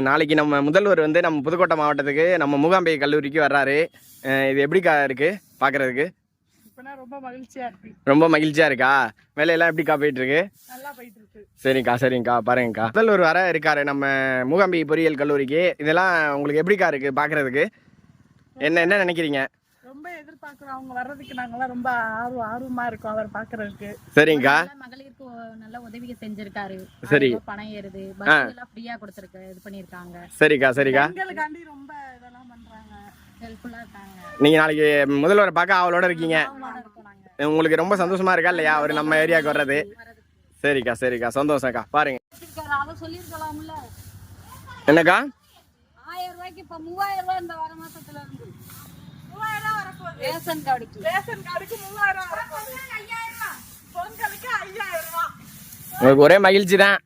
நாளைக்கு நம்ம முதல்வர் வந்து நம்ம புதுக்கோட்டை மாவட்டத்துக்கு நம்ம மூகாம்பிகை கல்லூரிக்கு வர்றாரு. இது எப்படிக்கா இருக்கு பார்க்கறதுக்கு? ரொம்ப மகிழ்ச்சியா இருக்கா? வேலையெல்லாம் எப்படிக்கா போயிட்டு இருக்கு? சரிங்கக்கா பாருங்கக்கா. முதல்வர் வர இருக்காரு நம்ம மூகாம்பிகை பொறியியல் கல்லூரிக்கு. இதெல்லாம் உங்களுக்கு எப்படிக்கா இருக்கு பார்க்கறதுக்கு? என்ன நினைக்கிறீங்க? ரொம்ப எதிர்பார்க்கிறோம் அவங்க வர்றதுக்கு. நாங்கெல்லாம் ரொம்ப ஆர்வமா இருக்கோம் அவர் பாக்குறதுக்கு. சரிங்கக்கா. மகளிருக்கு நல்ல உதவி செஞ்சிருக்காரு. சரி. பணம் ஏறுது, பஸ் எல்லாம் ஃப்ரீயா கொடுத்திருக்கு, இது பண்ணிருக்காங்க. சரிக்கா. பெண்களுக்காண்டி ரொம்ப இதெல்லாம் பண்றாங்க, ஹெல்ப்ஃபுல்லா இருக்காங்க. நீங்க நாளைக்கு முதல்வரை பார்க்க அவளோட இருக்கீங்க. உங்களுக்கு ரொம்ப சந்தோஷமா இருக்கா இல்லையா அவர் நம்ம ஏரியாவுக்கு வர்றது? சரிக்கா சந்தோஷம்க்கா. பாருங்க என்னக்கா 1000 ரூபாய்க்கு இப்ப 3000 ரூபாய் இந்த வர மாசத்துல இருந்து 3000 ரூபாய் வரப்போகுது. ரேஷன் கார்டுக்கு 3000 வரப்போகுது. 5000 ரூபாய் பொங்கலுக்கு 5000 ரூபாய். உங்களுக்கு ஒரே மகிழ்ச்சி தான்.